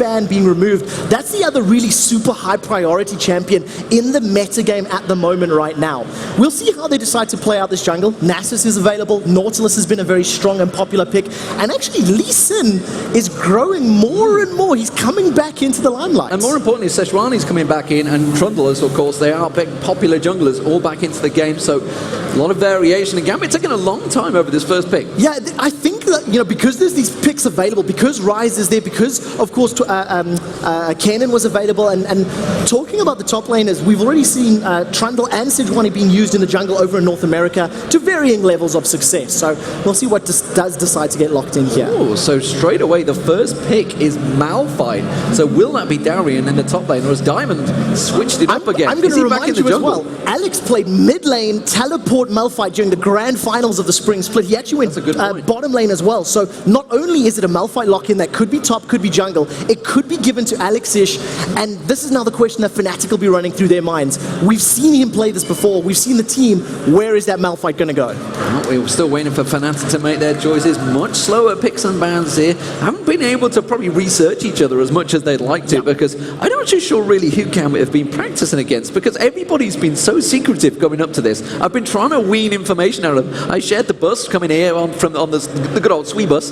ban being removed, that's the other really super high priority champion in the metagame at the moment right now. We'll see how they decide to play out this jungle. Nasus is available, Nautilus has been a very strong and popular pick, and actually Lee Sin is growing more and more. He's coming back into the limelight. And more importantly, Sejuani's coming back in, and Trundlers, of course, they are big popular junglers all back into the game, so a lot of variation. And Gambit taking a long time over this first pick. Yeah, I think that, you know, because there's these picks available, because Ryze is there, because, of course, Kanan was available, and talking about the top laners, we've already seen Trundle and Sejuani being used in the jungle over in North America to varying levels of success. So we'll see what does decide to get locked in here. Oh, so straight away, the first pick is Malphite. So will that be Darian in the top lane, or has Diamond switched it up again? I'm going to remind you as well, Alex played mid lane, teleport Malphite during the grand finals of the spring split. He actually went bottom lane as well. So not only is it a Malphite lock-in that could be top, could be jungle, it could be given to Alex-ish, and this is now the question that Fnatic will be running through their minds. We've seen him play this before, we've seen the team, where is that Malphite going to go? Well, we're still waiting for Fnatic to make their choices. Much slower picks and bans here. Haven't been able to probably research each other as much as they'd like to, because I'm not too sure really who Gambit have been practicing against, because everybody's been so secretive going up to this. I've been trying to wean information out of them. I shared the bus coming here on the good old Sweet bus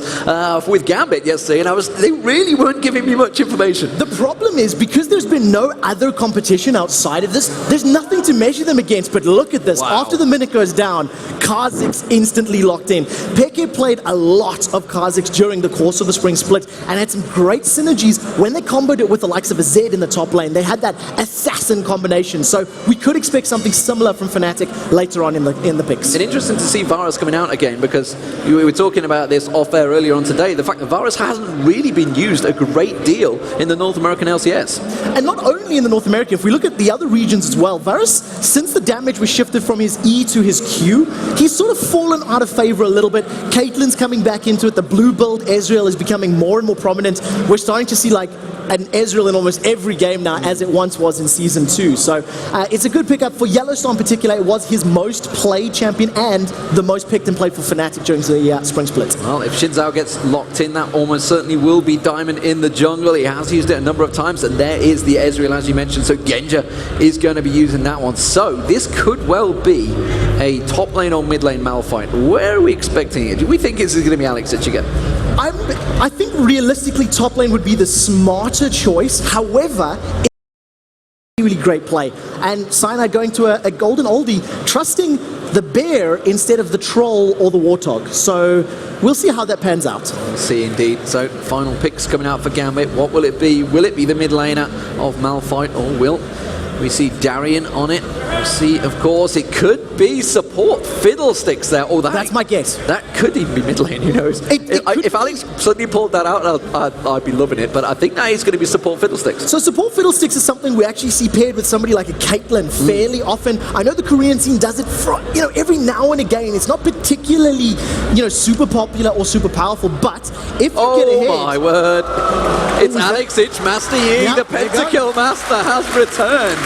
with Gambit yesterday, and they really weren't giving me much information. The problem is, because there's been no other competition outside of this, there's nothing to measure them against. But look at this. Wow. After the minute goes down, Kha'Zix instantly locked in. Peke played a lot of Kha'Zix during the course of the spring split and had some great synergies when they comboed it with the likes of a Zed in the top lane. They had that assassin combination. So we could expect something similar from Fnatic later on in the picks. It's interesting to see Varus coming out again, because we were talking about this off air earlier on today, the fact that Varus hasn't really been used a great deal in the North American LCS. And not only in the North America, if we look at the other regions as well, Varus, since the damage was shifted from his E to his Q, he's sort of fallen out of favor a little bit. Caitlyn's coming back into it. The blue build Ezreal is becoming more and more prominent. We're starting to see like an Ezreal in almost every game now, as it once was in Season 2. So it's a good pickup. For Yellowstone in particular, it was his most played champion and the most picked and played for Fnatic during the spring split. Well, if Xin Zhao gets locked in, that almost certainly will be Diamond in the jungle. He has used it a number of times, and there is the Ezreal, as you mentioned, so Genja is going to be using that one. So this could well be a top lane or mid lane Malphite. Where are we expecting it? Do we think it's going to be Alex that you get? I think realistically top lane would be the smarter choice. However, it's a really great play. And Cyanide going to a golden oldie, trusting the bear instead of the troll or the warthog. So we'll see how that pans out. We'll see indeed. So final picks coming out for Gambit. What will it be? Will it be the mid laner of Malphite, or will we see Darian on it? We'll see, of course, it could be support Fiddlesticks there. Oh, that's my guess. That could even be mid lane, who knows? If Alex suddenly pulled that out, I'd be loving it. But I think that is going to be support Fiddlesticks. So support Fiddlesticks is something we actually see paired with somebody like a Caitlyn fairly often. I know the Korean scene does it for, every now and again. It's not particularly, super popular or super powerful, but if you get ahead... Oh my word. It's Alex Ich, Master Yi, the Pentakill Master has returned.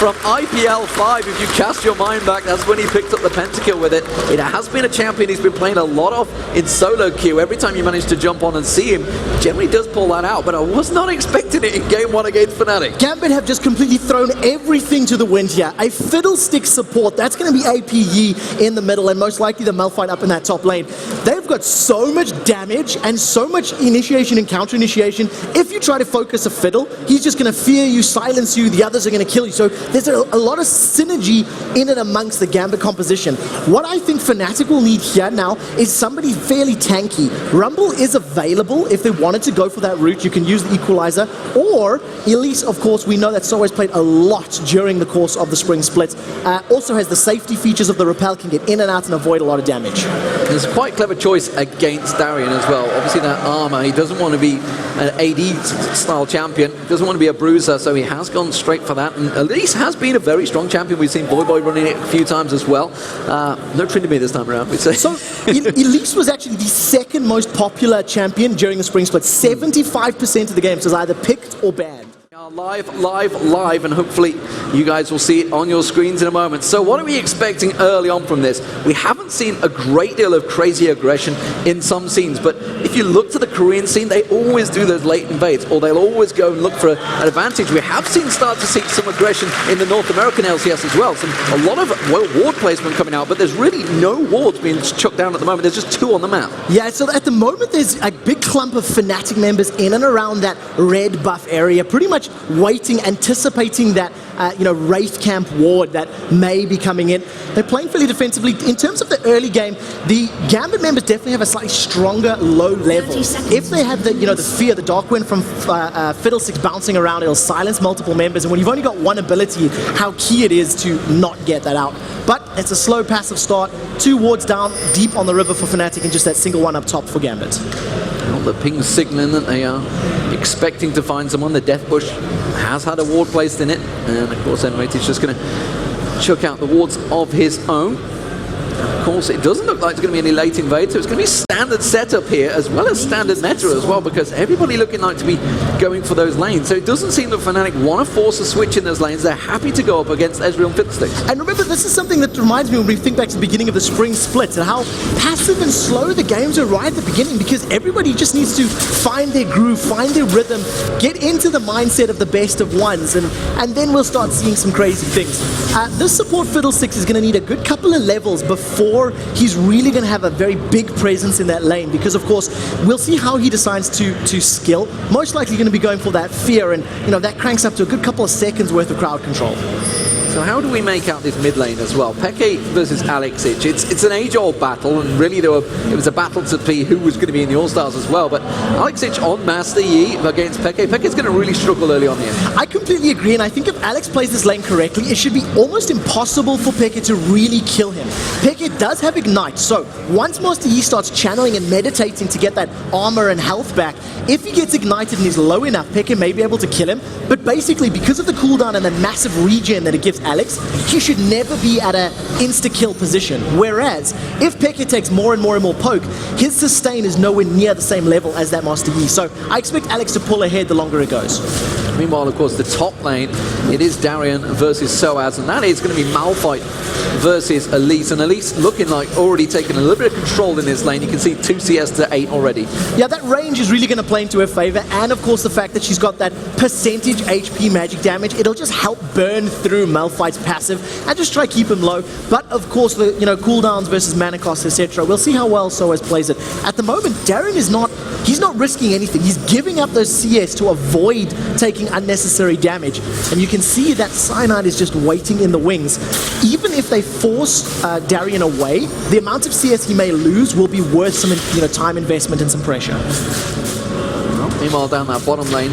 From IPL 5, if you cast your mind back, that's when he picked up the pentakill with it. It has been a champion he's been playing a lot of in solo queue. Every time you manage to jump on and see him, generally does pull that out, but I was not expecting it in Game 1 against Fnatic. Gambit have just completely thrown everything to the wind here. A Fiddlestick support, that's going to be APE in the middle, and most likely the Malphite up in that top lane. They've got so much damage and so much initiation and counter initiation. If you try to focus a Fiddle, he's just going to fear you, silence you, the others are going to kill you. So there's a lot of synergy in and amongst the Gambit composition. What I think Fnatic will need here now is somebody fairly tanky. Rumble is available if they wanted to go for that route. You can use the Equalizer, or Elise, of course, we know that Soa's played a lot during the course of the spring split. Also has the safety features of the Repel, can get in and out and avoid a lot of damage. It's a quite clever choice against Darian as well. Obviously that armor, he doesn't want to be an AD style champion, doesn't want to be a bruiser, so he has gone straight for that, and Elise has been a very strong champion. We've seen Boy running it a few times as well. No Trinity this time around, we'd say. So Elise was actually the second most popular champion during the spring split. 75% of the games was either picked or banned. Live, and hopefully You guys will see it on your screens in a moment. So what are we expecting early on from this? We haven't seen a great deal of crazy aggression in some scenes, but if you look to the Korean scene, they always do those late invades, or they'll always go and look for an advantage. We have start to see some aggression in the North American LCS as well. A lot of ward placement coming out, but there's really no wards being chucked down at the moment. There's just 2 on the map. Yeah, so at the moment there's a big clump of Fnatic members in and around that red buff area, pretty much waiting, anticipating that Wraith Camp ward that may be coming in. They're playing fairly defensively. In terms of the early game, the Gambit members definitely have a slightly stronger low level. If they have the fear, the Dark Wind from Fiddlesticks bouncing around, it'll silence multiple members, and when you've only got one ability, how key it is to not get that out. But it's a slow passive start, 2 wards down, deep on the river for Fnatic, and just that single one up top for Gambit. Well, the ping signaling that they are expecting to find someone. The Death Bush has had a ward placed in it, and of course Enrate is just going to chuck out the wards of his own. Of course, it doesn't look like there's going to be any late invade, so it's going to be standard setup here as well as standard meta as well, because everybody looking like to be going for those lanes. So it doesn't seem that Fnatic want to force a switch in those lanes. They're happy to go up against Ezreal and Fiddlesticks. And remember, this is something that reminds me when we think back to the beginning of the spring splits and how passive and slow the games are right at the beginning, because everybody just needs to find their groove, find their rhythm, get into the mindset of the best of ones, and then we'll start seeing some crazy things. This support Fiddlesticks is going to need a good couple of levels before he's really going to have a very big presence in that lane, because of course we'll see how he decides to skill. Most likely going to be going for that fear, and that cranks up to a good couple of seconds worth of crowd control. So how do we make out this mid lane as well? Peke versus Alexich. It's an age-old battle, and really it was a battle to see who was going to be in the All-Stars as well. But Alexich on Master Yi against Peke. Peke's going to really struggle early on here. I completely agree, and I think if Alex plays this lane correctly, it should be almost impossible for Peke to really kill him. Peke does have Ignite, so once Master Yi starts channeling and meditating to get that armor and health back, if he gets ignited and he's low enough, Peke may be able to kill him. But basically, because of the cooldown and the massive regen that it gives Alex, he should never be at an insta-kill position. Whereas, if Peke takes more and more poke, his sustain is nowhere near the same level as that Master Yi. So I expect Alex to pull ahead the longer it goes. Meanwhile, of course, the top lane, it is Darian versus Soaz, and that is going to be Malphite versus Elise. And Elise looking like already taking a little bit of control in this lane. You can see 2 CS to 8 already. Yeah, that range is really going to play into her favor, and of course the fact that she's got that percentage HP magic damage, it'll just help burn through Malphite's passive and just try to keep him low. But of course, the cooldowns versus mana costs, etc. We'll see how well Soaz plays it. At the moment, Darian is not risking anything. He's giving up those CS to avoid taking unnecessary damage, and you can see that Cyanide is just waiting in the wings. Even if they force Darian away, the amount of CS he may lose will be worth some time investment and some pressure. Meanwhile, down that bottom lane,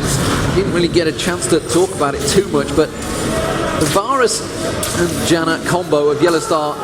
didn't really get a chance to talk about it too much, but the Varus and Janna combo of Yellowstar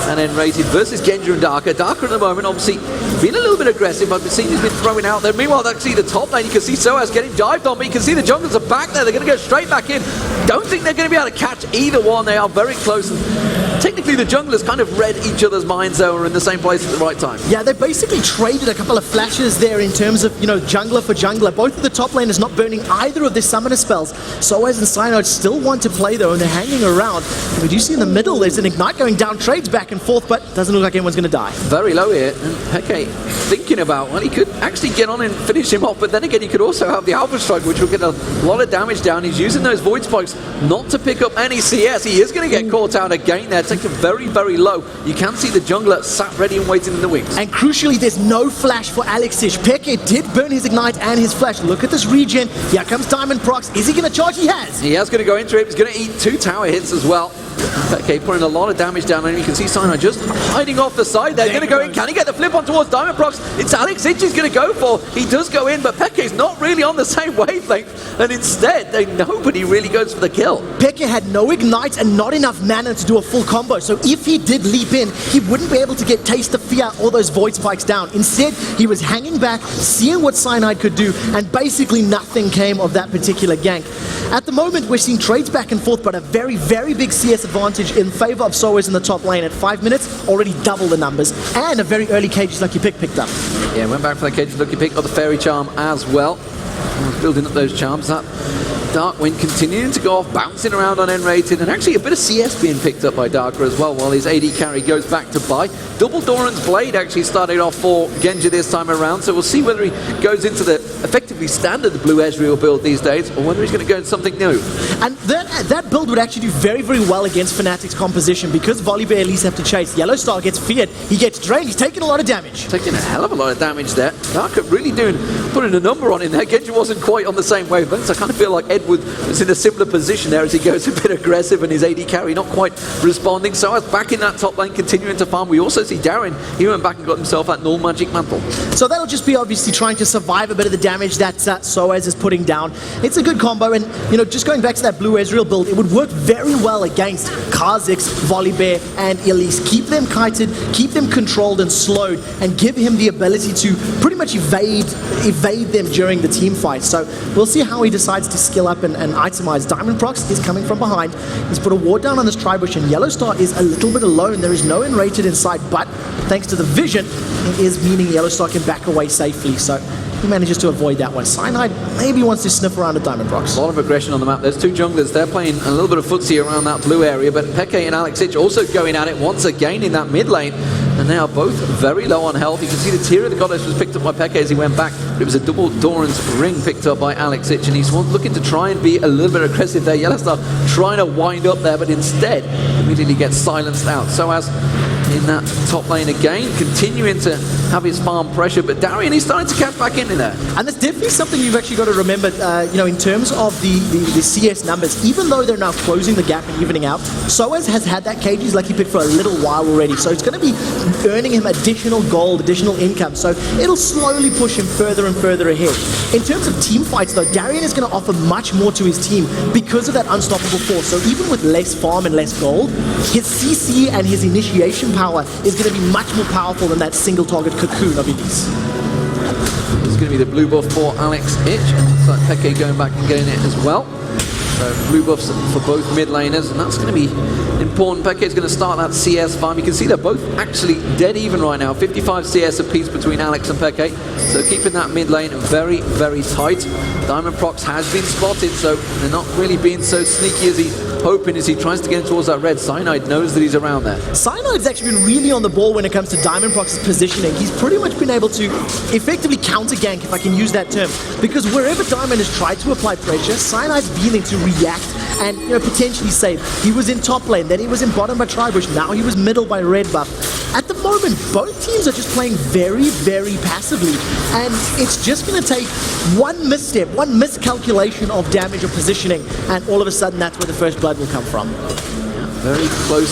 and Enrated versus Genji and Darker. Darker at the moment, obviously, being a little bit aggressive. I've seen he's been throwing out there. Meanwhile, actually, the top lane, you can see Soaz getting dived on, but you can see the junglers are back there. They're going to go straight back in. Don't think they're going to be able to catch either one. They are very close. And technically, the junglers kind of read each other's minds. They were in the same place at the right time. Yeah, they basically traded a couple of flashes there in terms of, jungler for jungler. Both of the top laners not burning either of their summoner spells. Soaz and Cyanide still want to play, though, and they're hanging around. We do see in the middle, there's an Ignite going down, trades back and forth, but doesn't look like anyone's going to die. Very low here, and Peke thinking about, well, he could actually get on and finish him off, but then again, he could also have the Alpha Strike, which will get a lot of damage down. He's using those Void Spikes not to pick up any CS. He is going to get caught out again there, taken very, very low. You can see the jungler sat ready and waiting in the wings. And crucially, there's no flash for Alexish. Peke did burn his Ignite and his flash. Look at this regen. Here comes Diamond Prox. Is he going to charge? He has. He is going to go into it. He's going to eat 2 tower hits as well. Okay, putting a lot of damage down, and you can see Cyanide just hiding off the side there. Going to go in. Can he get the flip on towards Diamond Prox? It's Alexich he's going to go for. He does go in, but Peke's not really on the same wavelength, and instead, nobody really goes for the kill. Peke had no Ignite and not enough mana to do a full combo, so if he did leap in, he wouldn't be able to get Taste of Fear or those Void Spikes down. Instead, he was hanging back, seeing what Cyanide could do, and basically nothing came of that particular gank. At the moment, we're seeing trades back and forth, but a very, very big CS advantage in favor of Soaz in the top lane. At 5 minutes, already double the numbers, and a very early Cage's Lucky Pick picked up. Yeah, went back for the Cage's Lucky Pick, got the Fairy Charm as well. Building up those charms. That Darkwind continuing to go off, bouncing around on N-rated, and actually a bit of CS being picked up by Darker as well, while his AD carry goes back to buy. Double Doran's Blade actually started off for Genji this time around, so we'll see whether he goes into the effectively standard Blue Ezreal build these days, or whether he's going to go into something new. And that build would actually do very, very well against Fnatic's composition, because Volibear at least have to chase. Yellow Star gets feared, he gets drained, he's taking a lot of damage. Taking a hell of a lot of damage there. Darker really putting a number on in there. Genji wasn't quite on the same wavelength, so I kind of feel like Edward is in a similar position there as he goes a bit aggressive, and his AD carry not quite responding. So as back in that top lane, continuing to farm, we also see Darren, he went back and got himself that null magic mantle. So that'll just be obviously trying to survive a bit of the damage that Soaz is putting down. It's a good combo, and just going back to that Blue Ezreal build, it would work very well against Kha'Zix, Volibear, and Elise. Keep them kited, keep them controlled and slowed, and give him the ability to pretty much evade them during the team fight. So we'll see how he decides to skill up and itemize. Diamond Prox is coming from behind. He's put a ward down on this Tribush, and Yellow Star is a little bit alone. There is no N-rated inside, but thanks to the vision, it is meaning Yellow Star can back away safely. So he manages to avoid that one. Cyanide maybe wants to sniff around at Diamond Prox. A lot of aggression on the map. There's two junglers. They're playing a little bit of footsie around that blue area, but Peke and Alex Ich also going at it once again in that mid lane. And they are both very low on health. You can see the Tear of the Goddess was picked up by Peke as he went back. But it was a double Doran's ring picked up by Alex Ich, and he's looking to try and be a little bit aggressive there. Yellow Star trying to wind up there, but instead immediately gets silenced out. So as in that top lane again, continuing to have his farm pressure, but Darien, he's starting to catch back in there. And that's definitely something you've actually got to remember, in terms of the CS numbers, even though they're now closing the gap and evening out, Soaz has had that KG's lucky pick for a little while already, so it's going to be earning him additional gold, additional income, so it'll slowly push him further and further ahead. In terms of team fights though, Darien is going to offer much more to his team because of that unstoppable force, so even with less farm and less gold, his CC and his initiation power is going to be much more powerful than that single target cocoon of Elise. It's going to be the blue buff for Alex Ich, and looks like Peke going back and getting it as well. So blue buffs for both mid laners, and that's going to be important. Peke is going to start that CS farm. You can see they're both actually dead even right now. 55 CS apiece between Alex and Peke. So keeping that mid lane very, very tight. Diamond Prox has been spotted, so they're not really being so sneaky as he's hoping as he tries to get in towards that red. Cyanide knows that he's around there. Cyanide's actually been really on the ball when it comes to Diamond Prox's positioning. He's pretty much been able to effectively counter gank, if I can use that term, because wherever Diamond has tried to apply pressure, Cyanide's been able to react and potentially save. He was in top lane, then he was in bottom by Tribush, now he was middle by red buff. At the moment, both teams are just playing very, very passively, and it's just going to take one misstep, one miscalculation of damage or positioning, and all of a sudden that's where the first blood will come from. Very close,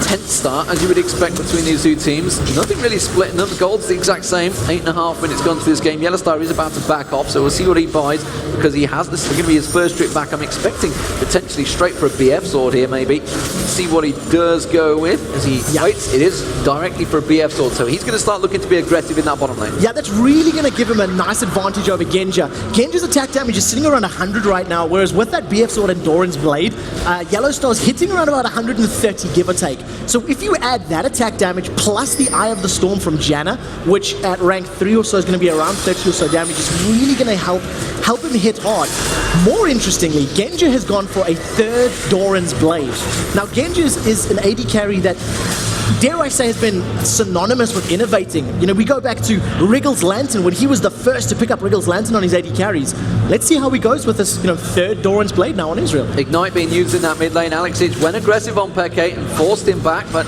tense start, as you would expect between these two teams. Nothing really split, none of the gold's the exact same. 8.5 minutes gone to this game. Yellow Star is about to back off, so we'll see what he buys, because he has this. It's going to be his first trip back. I'm expecting potentially straight for a BF sword here, maybe. See what he does go with as he waits. It is directly for a BF sword, so he's going to start looking to be aggressive in that bottom lane. Yeah, that's really going to give him a nice advantage over Genja. Genja's attack damage is sitting around 100 right now, whereas with that BF sword and Doran's Blade, Yellow Star's hitting around about 130, give or take. So if you add that attack damage plus the Eye of the Storm from Janna, which at rank 3 or so is going to be around 30 or so damage, is really going to help him hit hard. More interestingly, Genja has gone for a third Doran's Blade. Now Genja is an AD carry that, dare I say, has been synonymous with innovating. We go back to Wriggle's Lantern when he was the first to pick up Wriggle's Lantern on his AD carries. Let's see how he goes with this, third Doran's Blade now on Israel. Ignite being used in that mid lane. Alex Ich went aggressive on Peke and forced him back, but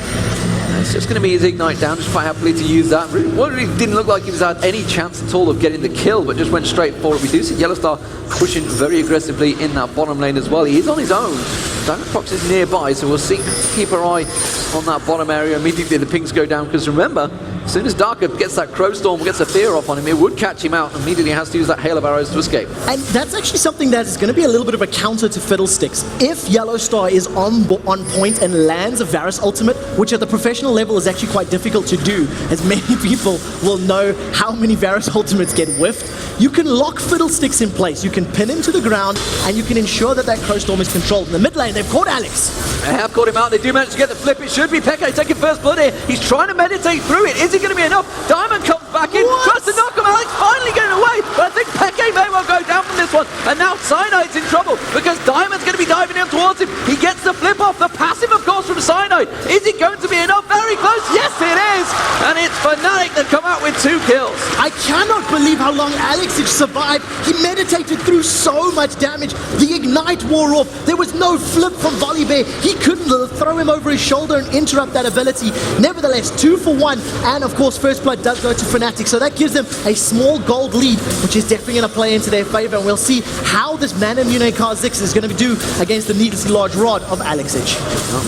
it's just going to be his Ignite down, just quite happily to use that. Really didn't look like he was had any chance at all of getting the kill, but just went straight for it. We do see Yellow Star pushing very aggressively in that bottom lane as well. He is on his own. Diamond Prox is nearby, so we'll see. Keep our eye on that bottom area. Immediately the pings go down, because remember, as soon as Darker gets that Crow Storm, gets a fear off on him, it would catch him out. Immediately has to use that hail of arrows to escape. And that's actually something that is going to be a little bit of a counter to Fiddlesticks. If Yellow Star is on point and lands a Varus ultimate, which at the professional level is actually quite difficult to do, as many people will know how many Varus ultimates get whiffed, you can lock Fiddlesticks in place. You can pin him to the ground, and you can ensure that Crow Storm is controlled. In the mid lane, they've caught Alex. They have caught him out. They do manage to get the flip. It should be Peke taking first blood here. He's trying to meditate through it. Is he it going to be enough? Diamond comes back in, tries to knock him. Alex finally getting away, but I think Peke may well go down from this one. And now Cyanide's in trouble because Diamond's going to be diving in towards him. He gets the flip off, the passive, of course, from Cyanide. Is it going to be enough? Very close. Yes, it is. And it's Fnatic that come out with 2 kills. I cannot believe how long Alexic survived. He meditated through so much damage. The Ignite wore off. There was no flip from Volibear. He couldn't throw him over his shoulder and interrupt that ability. Nevertheless, 2 for 1. And of course, First Blood does go to Fnatic. So that gives them a small gold lead, which is definitely going to play into their favor. And we'll see how this Mana Mune Kha'Zix is going to do against the needlessly large rod of Alexic.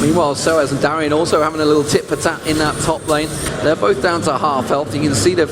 Meanwhile, Soaz and Darian also having a little tit-for-tat in that top lane. They're both down to half health. You can see they've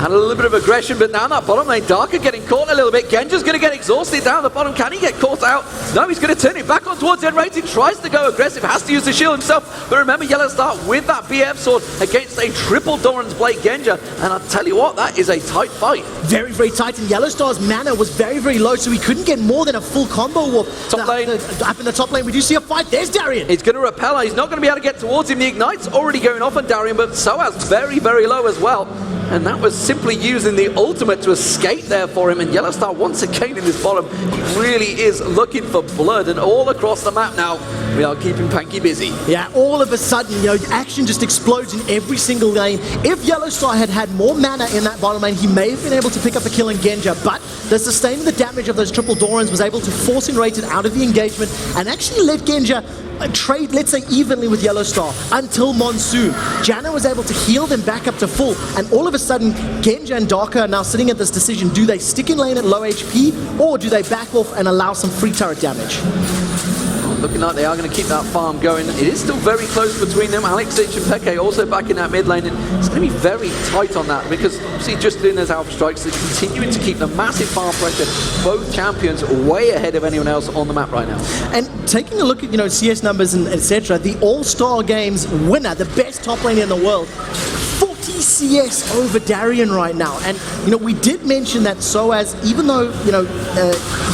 had a little bit of aggression, but now in that bottom lane, Darker getting caught a little bit. Genja's going to get exhausted down the bottom. Can he get caught out? No, he's going to turn it back on towards Enrated. Tries to go aggressive, has to use the shield himself. But remember, Yellow Star with that BF sword against a triple Doran's Blade Genja. And I'll tell you what, that is a tight fight. Very, very tight. And Yellow Star's mana was very, very low, so he couldn't get more than a full combo warp. Top lane. Up in the top lane, we do see a fight. There's Darian. He's going to repel her. He's not going to be able to get towards him. The Ignite's already going off on Darian, but Soaz very, very low as well. And that was simply using the ultimate to escape there for him. And Yellow Star once again in this bottom, he really is looking for blood. And all across the map now, we are keeping Panky busy. Yeah, all of a sudden, action just explodes in every single lane. If Yellow Star had had more mana in that bottom lane, he may have been able to pick up a kill in Genja, but the sustaining the damage of those triple Dorans was able to force Enrated out of the engagement and actually let Genja trade, let's say, evenly with Yellow Star until Monsoon. Janna was able to heal them back up to full, and all of a sudden, Genja and Darker are now sitting at this decision. Do they stick in lane at low HP, or do they back off and allow some free turret damage? Looking like they are going to keep that farm going. It is still very close between them. Alexic and Peke also back in that mid lane. And it's going to be very tight on that because obviously just doing those alpha strikes, they're continuing to keep the massive farm pressure. Both champions way ahead of anyone else on the map right now. And taking a look at CS numbers and etc., the All-Star Games winner, the best top lane in the world, 40 CS over Darian right now. And we did mention that Soaz, even though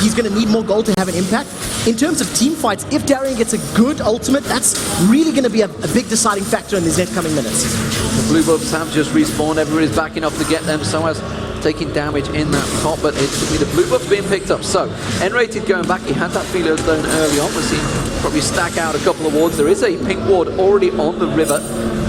he's going to need more gold to have an impact, in terms of team fights, if Darian gets a good ultimate, that's really going to be a big deciding factor in these next coming minutes. The blue buffs have just respawned. Everybody's backing up to get them. Soaz taking damage in that top, but it should be the blue buffs being picked up. So, Enrated going back. He had that feeler zone early on. We'll see probably stack out a couple of wards. There is a pink ward already on the river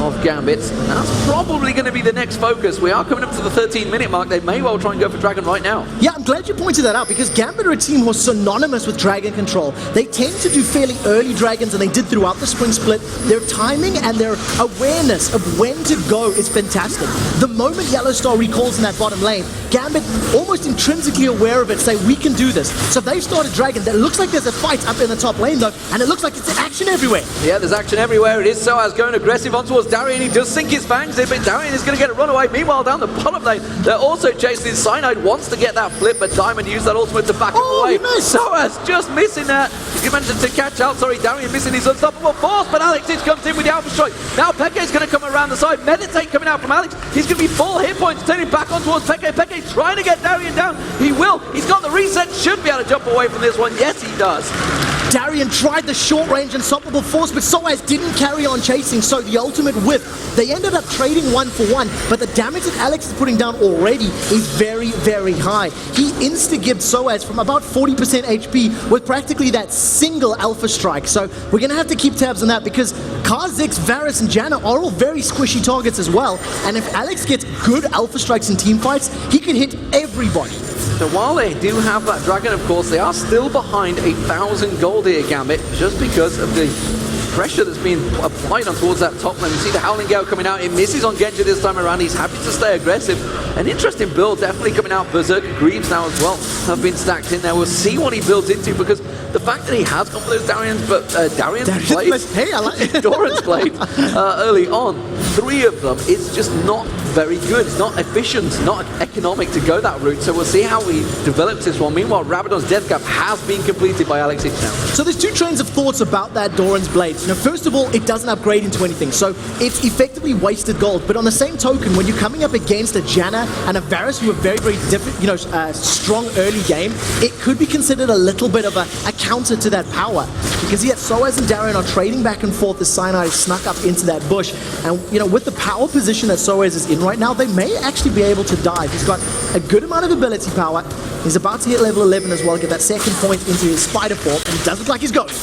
of Gambit. That's probably going to be the next focus. We are coming up to the 13-minute mark. They may well try and go for Dragon right now. Yeah, I'm glad you pointed that out because Gambit are a team who are synonymous with Dragon control. They tend to do fairly early Dragons, and they did throughout the spring split. Their timing and their awareness of when to go is fantastic. The moment Yellow Star recalls in that bottom lane, Gambit, almost intrinsically aware of it, say, we can do this. So they've started Dragon. It looks like there's a fight up in the top lane, though, and it looks like it's action everywhere. Yeah, there's action everywhere. It is Soaz going aggressive on towards Darian. He does sink his fangs in, but Darian is going to get a runaway. Meanwhile, down the bottom lane, they're also chasing Cyanide. Wants to get that flip, but Diamond used that ultimate to back him away. Soaz just missing that. He managed to catch out. Sorry, Darian missing his unstoppable force, but Alex comes in with the alpha strike. Now Peke's going to come around the side. Meditate coming out from Alex. He's going to be full hit points, turning back on towards Peke. Peke trying to get Darian down. He will. He's got the reset. Should be able to jump away from this one. Yes, he does. Darian tried the short-range unstoppable force, but Soaz didn't carry on chasing, so the ultimate whip. They ended up trading 1-for-1, but the damage that Alex is putting down already is very, very high. He insta-gibbed Soaz from about 40% HP with practically that single alpha strike, so we're going to have to keep tabs on that because Kha'Zix, Varus, and Janna are all very squishy targets as well, and if Alex gets good alpha strikes in team fights, he can hit everybody. So while they do have that Dragon, of course, they are still behind 1,000 gold here, Gambit, just because of the pressure that's being applied on towards that top lane. You see the Howling Gale coming out. It misses on Genja this time around. He's happy to stay aggressive. An interesting build definitely coming out. Berserker Greaves now as well have been stacked in there. We'll see what he builds into because the fact that he has gone for those Darian's Blade, hey, I like it. Doran's Blade early on, 3 of them, it's just not very good. It's not efficient, not economic to go that route. So we'll see how he develops this one. Meanwhile, Rabadon's Death Cap has been completed by Alex now. So there's two trains of thoughts about that Doran's Blades. First of all, it doesn't upgrade into anything, so it's effectively wasted gold. But on the same token, when you're coming up against a Janna and a Varus who are very, very different, strong early game, it could be considered a little bit of a counter to that power. Because yet Soaz and Darien are trading back and forth as Cyanide snuck up into that bush. And with the power position that Soaz is in right now, they may actually be able to dive. He's got a good amount of ability power. He's about to hit level 11 as well, get that second point into his spider form, and he does look like he's going.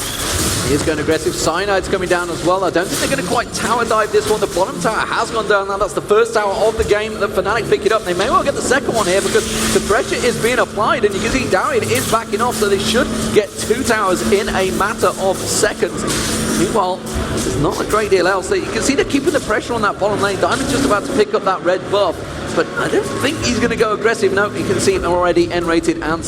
He is going aggressive. Cyanide's coming down as well. I don't think they're going to quite tower dive this one. The bottom tower has gone down now. That's the first tower of the game that Fnatic pick it up. They may well get the second one here because the pressure is being applied, and you can see Darien is backing off, so they should get 2 towers in a matter of seconds. Meanwhile, there's not a great deal else. You can see they're keeping the pressure on that bottom lane. Diamond's just about to pick up that red buff, but I don't think he's going to go aggressive. No, you can see already N-rated and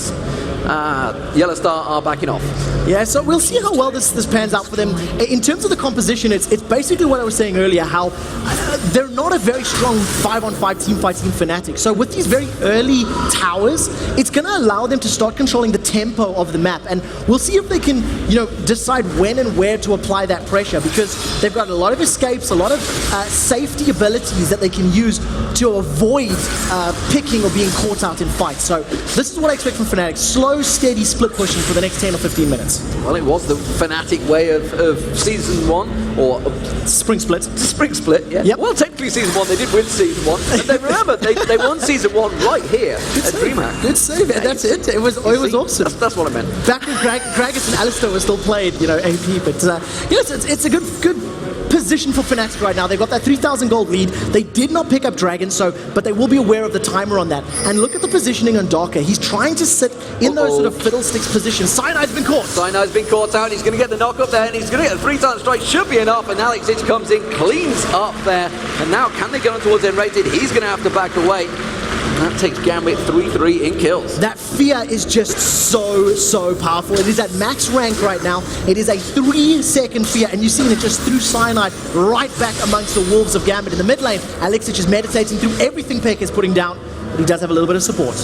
Yellow Star are backing off. Yeah, so we'll see how well this pans out for them. In terms of the composition, it's basically what I was saying earlier, how they're not a very strong 5-on-5 team fighting Fnatic. So with these very early towers, it's going to allow them to start controlling the tempo of the map. And we'll see if they can, decide when and where to apply that pressure, because they've got a lot of escapes, a lot of safety abilities that they can use to avoid picking or being caught out in fights. So this is what I expect from Fnatic. Slow, steady split pushing for the next 10 or 15 minutes. Well, it was the Fnatic way of Season 1, or Spring Split. Spring Split, yeah. Yep. Well, technically Season 1, they did win Season 1. And they remember, they won Season 1 right here at DreamHack. Good save, yeah, that's it. It was awesome. That's what I meant. Back when Gragas and Alistar were still played, AP, but yes, it's a good position for Fnatic right now. They've got that 3,000 gold lead. They did not pick up Dragon, but they will be aware of the timer on that. And look at the positioning on Darker. He's trying to sit in those sort of fiddlesticks positions. Cyanide's been caught. Cyanide's been caught out. He's going to get the knock up there, and he's going to get a 3-time strike. Should be enough, and Alex comes in, cleans up there. And now, can they get on towards N-rated? He's going to have to back away. And that takes Gambit 3-3 in kills. That fear is just so powerful. It is at max rank right now. It is a 3-second fear, and you've seen it just through Cyanide right back amongst the wolves of Gambit in the mid lane. Alexic is meditating through everything Peck is putting down, but he does have a little bit of support.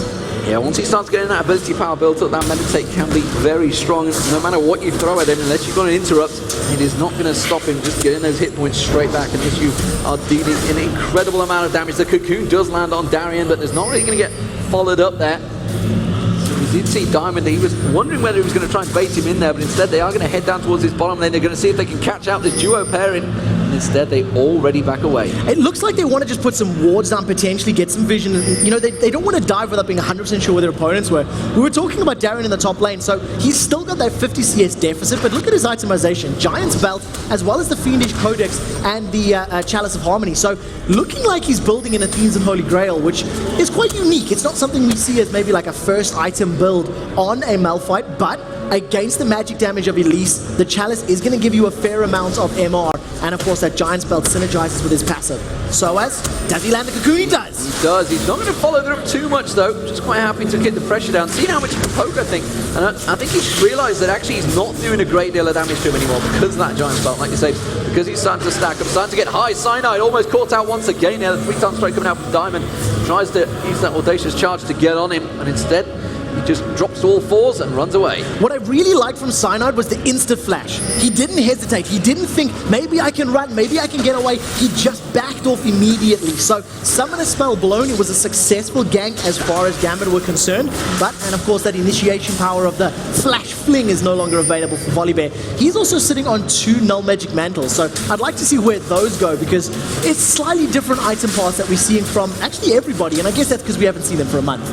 Yeah, once he starts getting that ability power built up, that meditate can be very strong. No matter what you throw at him, unless you've got an interrupt, it is not going to stop him just getting those hit points straight back unless you are dealing an incredible amount of damage. The cocoon does land on Darien, but there's not really going to get followed up there. So we did see Diamond. He was wondering whether he was going to try and bait him in there, but instead they are going to head down towards his bottom lane. They're going to see if they can catch out this duo pairing. Instead, they already back away. It looks like they want to just put some wards down, potentially get some vision. They don't want to dive without being 100% sure where their opponents were. We were talking about Darien in the top lane, so he's still got that 50 CS deficit, but look at his itemization. Giant's Belt, as well as the Fiendish Codex and the Chalice of Harmony. So looking like he's building an Athenes and Holy Grail, which is quite unique. It's not something we see as maybe like a first item build on a Malphite, but against the magic damage of Elise, the Chalice is going to give you a fair amount of MR. And of course, that Giant's Belt synergizes with his passive. Soaz, does he land the cocoon? He does. He does. He's not going to follow through too much, though. Just quite happy to get the pressure down. See how much he can poke, I think. And I think he's realized that actually he's not doing a great deal of damage to him anymore because of that Giant's Belt, like you say, because he's starting to stack up, starting to get high. Cyanide almost caught out once again there. The 3-time strike coming out from Diamond. Tries to use that audacious charge to get on him, and instead, he just drops to all fours and runs away. What I really liked from Cyanide was the instant flash. He didn't hesitate. He didn't think, maybe I can run, maybe I can get away. He just backed off immediately. So, Summoner Spell blown. It was a successful gank as far as Gambit were concerned. And of course, that initiation power of the Flash Fling is no longer available for Volibear. He's also sitting on 2 Null Magic Mantles. So, I'd like to see where those go, because it's slightly different item paths that we're seeing from actually everybody. And I guess that's because we haven't seen them for a month.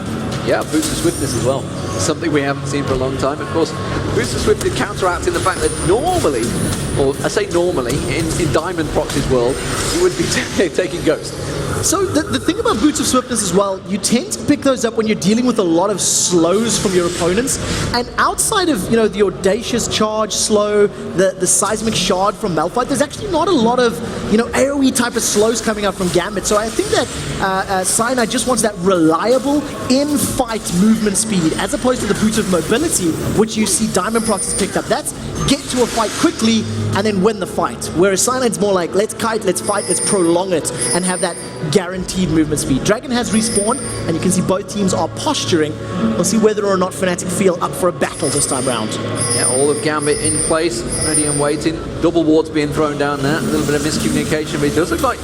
Yeah, boost of swiftness as well. Something we haven't seen for a long time. Of course, boost of swiftness counteracting the fact that normally, or I say normally, in Diamond Proxy's world, you would be taking Ghost. So the thing about Boots of Swiftness as well, you tend to pick those up when you're dealing with a lot of slows from your opponents. And outside of, the Audacious Charge slow, the Seismic Shard from Malphite, there's actually not a lot of, AoE type of slows coming out from Gambit. So I think that Cyanide just wants that reliable in-fight movement speed, as opposed to the boot of mobility, which you see Diamond Prox has picked up. That's get to a fight quickly and then win the fight. Whereas Cyanide's more like, let's kite, let's fight, let's prolong it, and have that guaranteed movement speed. Dragon has respawned, and you can see both teams are posturing. We'll see whether or not Fnatic feel up for a battle this time round. Yeah, all of Gambit in place, ready and waiting. Double wards being thrown down there. A little bit of miscommunication, but it does look like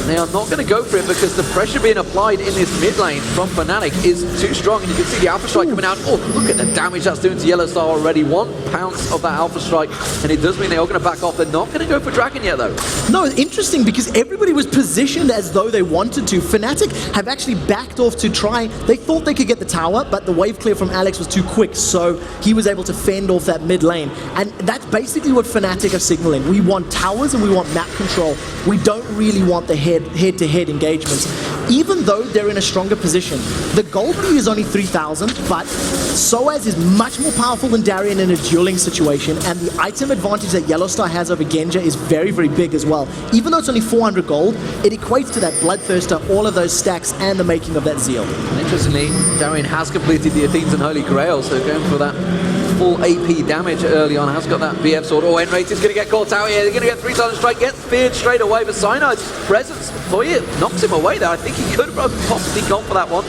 they are not going to go for it because the pressure being applied in this mid lane from Fnatic is too strong. And you can see the Alpha Strike coming out. Oh, look at the damage that's doing to Yellow Star already. 1 pounce of that Alpha Strike, and it does mean they are going to back off. They're not going to go for Dragon yet, though. No, it's interesting because everybody was positioned as though they wanted to. Fnatic have actually backed off to try. They thought they could get the tower, but the wave clear from Alex was too quick, so he was able to fend off that mid lane. And that's basically what Fnatic are signaling. We want towers and we want map control. We don't really want the head-to-head engagements. Even though they're in a stronger position, the gold lead is only 3,000, but Soaz is much more powerful than Darien in a dueling situation, and the item advantage that Yellow Star has over Genja is very, very big as well. Even though it's only 400 gold, it equates to that Bloodthirster, all of those stacks, and the making of that Zeal. Interestingly, Darien has completed the Athenes and Holy Grail, so going for that full AP damage early on, has got that BF sword. Oh, Enrate is going to get caught out here. They're going to get 3-silent strike, gets speared straight away, but Cyanide's presence for you knocks him away there. I think he could have possibly gone for that one,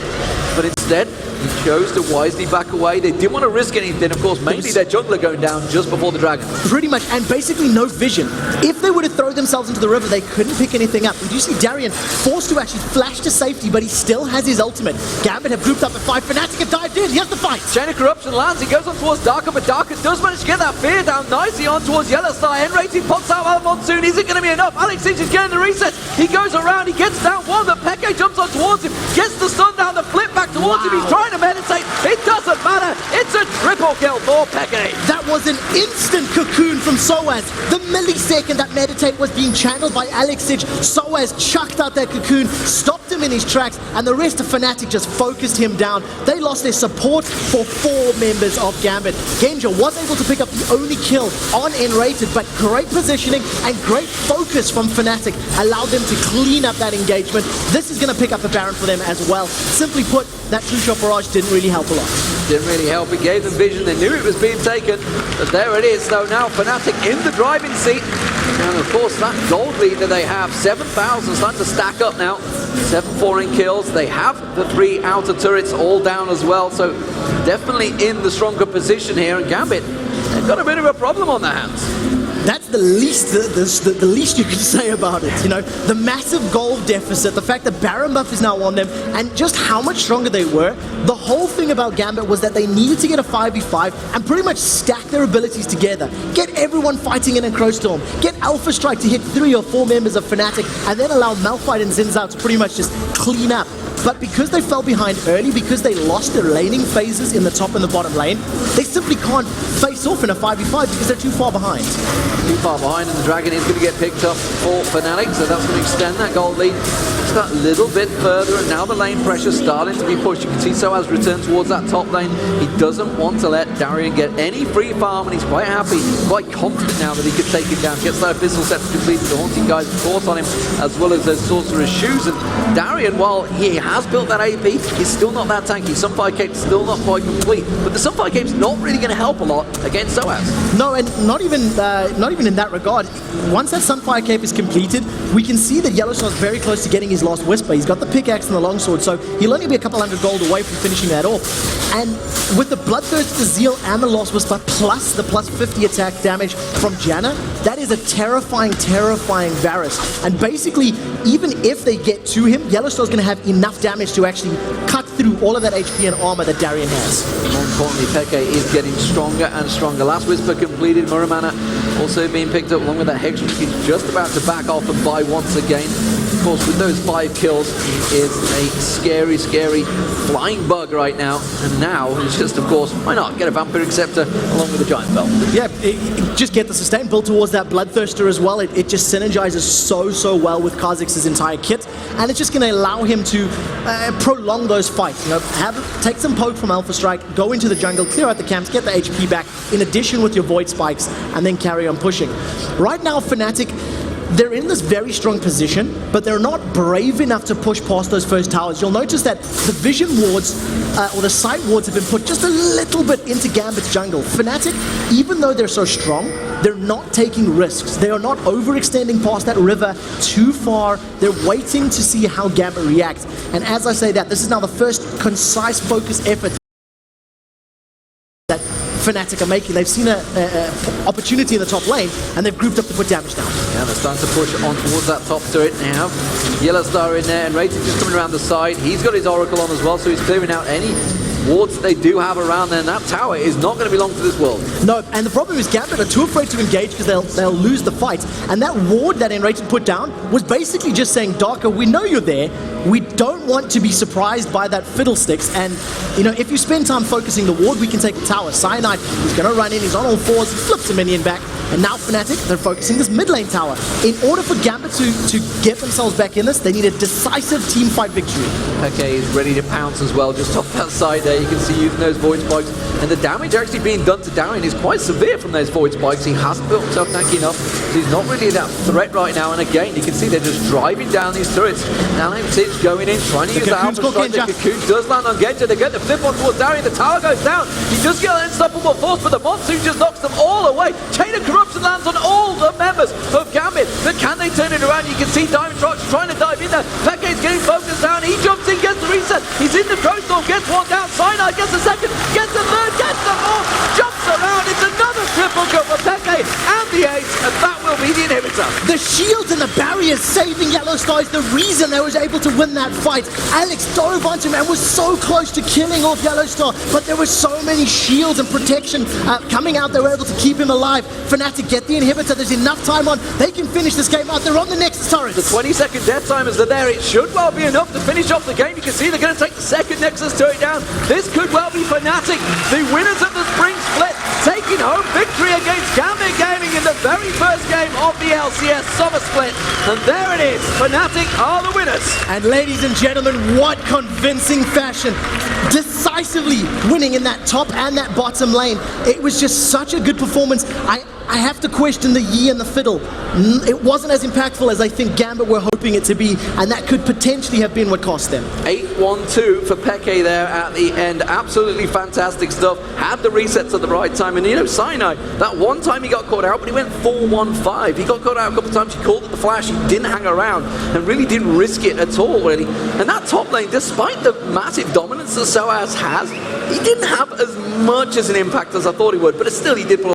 but instead he chose to wisely back away. They didn't want to risk anything, of course, mainly their jungler going down just before the dragon. Pretty much, and basically no vision. If they were to throw themselves into the river, they couldn't pick anything up. You see Darien forced to actually flash to safety, but he still has his ultimate. Gambit have grouped up at 5. Fnatic have dived in. Here's the fight. Chain of Corruption lands. He goes on towards Darker, but Darker does manage to get that fear down nicely on towards Yellow Star. Enrate pops out of Monsoon. Isn't going to be enough. Alex is getting the reset. He goes around. He gets down one. The Peke jumps on towards him. Gets the stun down. The flip back towards him. He's trying to meditate. It doesn't matter. It's a triple kill for Peke. That was an instant cocoon from Soaz. The millisecond that meditate was being channeled by Alexic, Soaz chucked out that cocoon, stopped him in his tracks, and the rest of Fnatic just focused him down. They lost their support for 4 members of Gambit. Genja was able to pick up the only kill on Enrated, but great positioning and great focus from Fnatic allowed them to clean up that engagement. This is going to pick up a Baron for them as well. Simply put, that 2-shot barrage didn't really help a lot. Didn't really help. It gave them vision. They knew it was being taken, but there it is. So now Fnatic in the driving seat. And of course, that gold lead that they have, 7,000, starting to stack up now. 7-4 in kills. They have the 3 outer turrets all down as well. So definitely in the stronger position here. And Gambit, they've got a bit of a problem on their hands. That's the least the least you can say about it. You know, the massive gold deficit, the fact that Baron buff is now on them, and just how much stronger they were. The whole thing about Gambit was that they needed to get a 5v5 and pretty much stack their abilities together. Get everyone fighting in a Crowstorm. Get Alpha Strike to hit 3 or 4 members of Fnatic, and then allow Malphite and Xin Zhao to pretty much just clean up. But because they fell behind early, because they lost their laning phases in the top and the bottom lane, they simply can't face off in a 5v5 because they're too far behind. Too far behind, and the dragon is going to get picked up for Fnatic, so that's going to extend that gold lead just that little bit further, and now the lane pressure starting to be pushed. You can see Soaz return towards that top lane. He doesn't want to let Darien get any free farm, and he's quite happy, quite confident now that he could take him down. Gets that Abyssal Scepter completed, the Haunting Guys of course on him, as well as those Sorcerer's Shoes, and Darien, while he has built that AP, he's still not that tanky. Sunfire Cape's still not quite complete, but the Sunfire Cape's not really going to help a lot against Soaz. No, and not even in that regard. Once that Sunfire Cape is completed, we can see that Yellow Star's very close to getting his last Whisper. He's got the pickaxe and the longsword, so he'll only be a couple hundred gold away from finishing that off. And with the Bloodthirst, the Zeal, and the Lost Whisper, plus the plus 50 attack damage from Janna, that is a terrifying, terrifying Varus. And basically, even if they get to him, Yellow Star's going to have enough damage to actually cut through all of that HP and armor that Darien has. More importantly, Peke is getting stronger and stronger. Last Whisper completed. Muramana also being picked up along with that Hex, which he's just about to back off and buy once again. Of course, with those 5 kills, he is a scary, scary flying bug right now. And now, it's just, of course, why not get a Vampiric Scepter along with the Giant Belt? Yeah, just get the sustain built towards that Bloodthirster as well. It just synergizes so well with Kha'Zix's entire kit, and it's just going to allow him to prolong those fights. You know, take some poke from Alpha Strike, go into the jungle, clear out the camps, get the HP back, in addition with your Void Spikes, and then carry on pushing. Right now, Fnatic, they're in this very strong position, but they're not brave enough to push past those first towers. You'll notice that the vision wards, or the sight wards, have been put just a little bit into Gambit's jungle. Fnatic, even though they're so strong, they're not taking risks. They are not overextending past that river too far. They're waiting to see how Gambit reacts. And as I say that, this is now the first concise, focused effort that Fnatic are making. They've seen an opportunity in the top lane, and they've grouped up to put damage down. Yeah, they're starting to push on towards that top turret now. Yellow Star in there, and Rayton just coming around the side. He's got his Oracle on as well, so he's clearing out any wards that they do have around there, and that tower is not going to belong to this world. No, and the problem is Gambit are too afraid to engage because they'll lose the fight. And that ward that Enrated put down was basically just saying, Darker, we know you're there. We don't want to be surprised by that fiddlesticks. And, you know, if you spend time focusing the ward, we can take the tower. Cyanide, he's going to run in, he's on all fours, he flips a minion back. And now Fnatic, they're focusing this mid lane tower. In order for Gambit to get themselves back in this, they need a decisive team fight victory. Okay, he's ready to pounce as well, just off that side there. You can see using those void spikes. And the damage actually being done to Darien is quite severe from those void spikes. He hasn't built himself tanky enough, so he's not really that threat right now. And again, you can see they're just driving down these turrets. Now LMT's going in, trying to use the Alpha Strike. The Cocoon does land on Genja. They get the flip on towards Darien. The tower goes down. He does get an unstoppable force, but the Monsoon just knocks them all away. Chain of Corruption lands on all the members of Gambit. But can they turn it around? You can see Diamond Trox trying to dive in there. Peke's getting focused down. He jumps in, gets the reset. He's in the Crow Storm, gets one down. Cyanide gets the second, gets the third, gets the fourth, jumps around. It's another triple kill for Peke and the ace, and that will be the inhibitor. The shields and the barriers saving Yellow Star is the reason they was able to win that fight. Alex dove onto him and was so close to killing off Yellow Star, but there were so many shields and protection coming out. They were able to keep him alive. Fnatic get the inhibitor. There's enough time on. They can finish this game out. They're on the next turret. The 20-second death timers are there. It should well be enough to finish off the game. You can see they're going to take the second Nexus turret down. This could well be Fnatic, the winners of the spring split, taking home victory against Gambit Gaming in the very first game of the LCS summer split. And there it is. Fnatic are the winners. And ladies and gentlemen, what convincing fashion. Decisively winning in that top and that bottom lane. It was just such a good performance. I have to question the Yi and the Fiddle. It wasn't as impactful as I think Gambit were hoping it to be, and that could potentially have been what cost them. 8-1-2 for Peke there at the end. Absolutely fantastic stuff. Had the resets at the right time. And you know, Cyanide, that one time he got caught out, but he went 4-1-5. He got caught out a couple of times. He called it the flash. He didn't hang around and really didn't risk it at all, really. And that top lane, despite the massive dominance that Soaz has, he didn't have as much as an impact as I thought he would, but still he did pull